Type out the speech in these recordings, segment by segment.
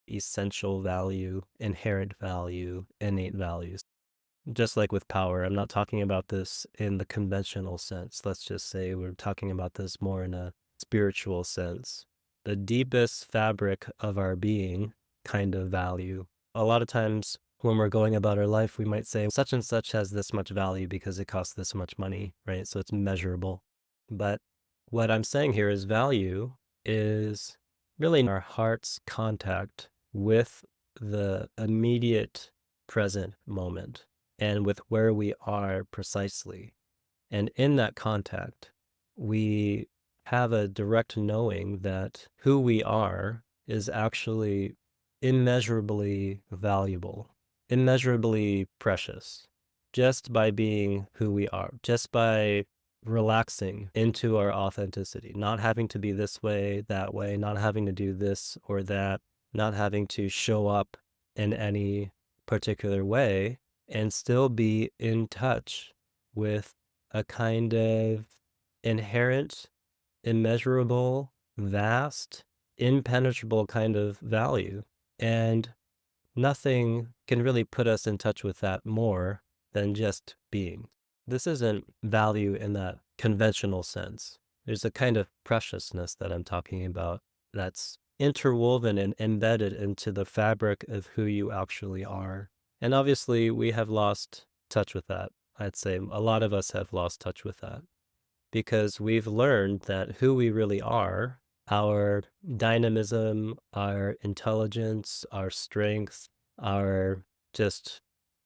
essential value, inherent value, innate values. Just like with power, I'm not talking about this in the conventional sense. Let's just say we're talking about this more in a spiritual sense. The deepest fabric of our being kind of value. A lot of times when we're going about our life, we might say such and such has this much value because it costs this much money, right? So it's measurable. But what I'm saying here is value is really our heart's contact with the immediate present moment and with where we are precisely. And in that contact, we have a direct knowing that who we are is actually immeasurably valuable, immeasurably precious, just by being who we are, just by relaxing into our authenticity, not having to be this way, that way, not having to do this or that, not having to show up in any particular way, and still be in touch with a kind of inherent, immeasurable, vast, impenetrable kind of value. And nothing can really put us in touch with that more than just being. This isn't value in that conventional sense. There's a kind of preciousness that I'm talking about that's interwoven and embedded into the fabric of who you actually are. And obviously, we have lost touch with that. I'd say a lot of us have lost touch with that because we've learned that who we really are, our dynamism, our intelligence, our strength, our just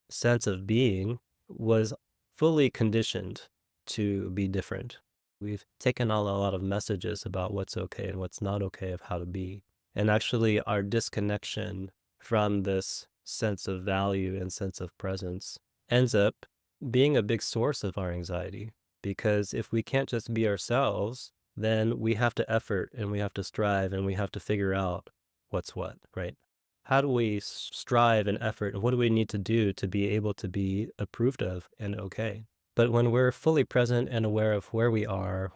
sense of being was fully conditioned to be different. We've taken on a lot of messages about what's okay and what's not okay of how to be. And actually, our disconnection from this sense of value and sense of presence ends up being a big source of our anxiety. Because if we can't just be ourselves, then we have to effort and we have to strive and we have to figure out what's what, right? How do we strive and effort and what do we need to do to be able to be approved of and okay? But when we're fully present and aware of where we are,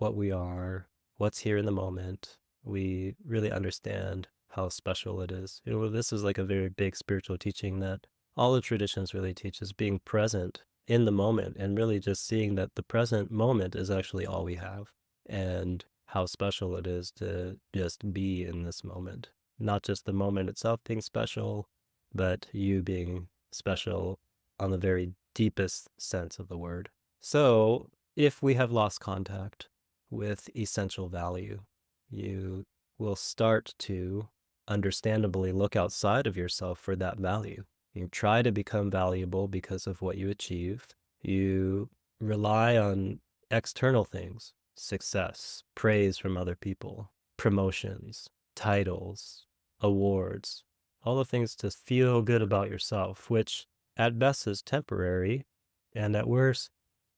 what's here in the moment, we really understand how special it is. This is like a very big spiritual teaching that all the traditions really teach is being present in the moment and really just seeing that the present moment is actually all we have and how special it is to just be in this moment. Not just the moment itself being special, but you being special on the very deepest sense of the word. So, if we have lost contact with essential value, you will start to understandably look outside of yourself for that value. You try to become valuable because of what you achieve. You rely on external things, success, praise from other people, promotions, titles, awards, all the things to feel good about yourself, which at best is temporary and at worst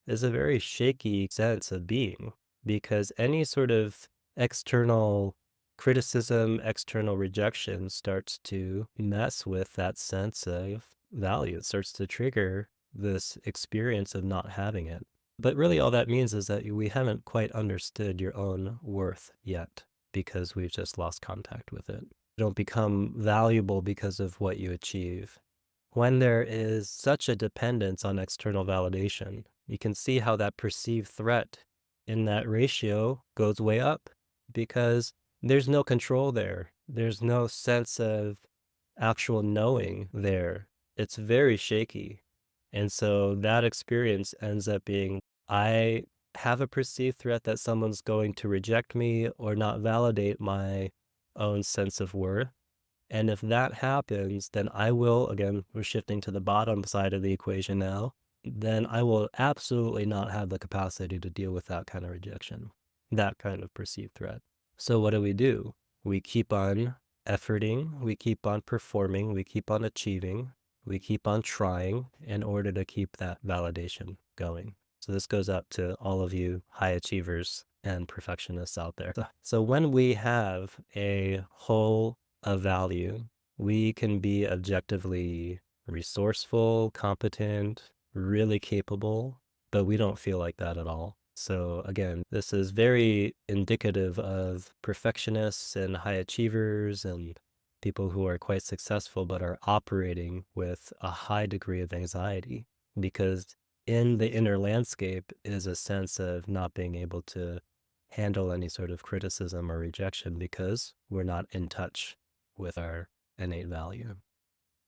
is a very shaky sense of being because any sort of external criticism, external rejection starts to mess with that sense of value. It starts to trigger this experience of not having it. But really, all that means is that we haven't quite understood your own worth yet because we've just lost contact with it. You don't become valuable because of what you achieve. When there is such a dependence on external validation, you can see how that perceived threat in that ratio goes way up because there's no control there. There's no sense of actual knowing there. It's very shaky. And so that experience ends up being I have a perceived threat that someone's going to reject me or not validate my own sense of worth. And if that happens, then I will, again, we're shifting to the bottom side of the equation now, then I will absolutely not have the capacity to deal with that kind of rejection, that kind of perceived threat. So what do? We keep on efforting, we keep on performing, we keep on achieving, we keep on trying in order to keep that validation going. So this goes out to all of you high achievers and perfectionists out there. So when we have a whole of value, we can be objectively resourceful, competent, really capable, but we don't feel like that at all. So again, this is very indicative of perfectionists and high achievers and people who are quite successful but are operating with a high degree of anxiety because in the inner landscape is a sense of not being able to handle any sort of criticism or rejection because we're not in touch with our innate value.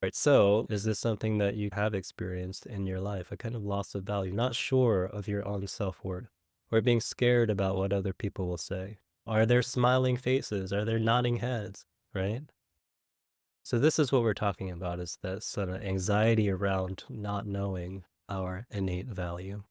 Right. So, is this something that you have experienced in your life? A kind of loss of value, not sure of your own self worth, or being scared about what other people will say? Are there smiling faces? Are there nodding heads? Right. So, this is what we're talking about is that sort of anxiety around not knowing our innate value.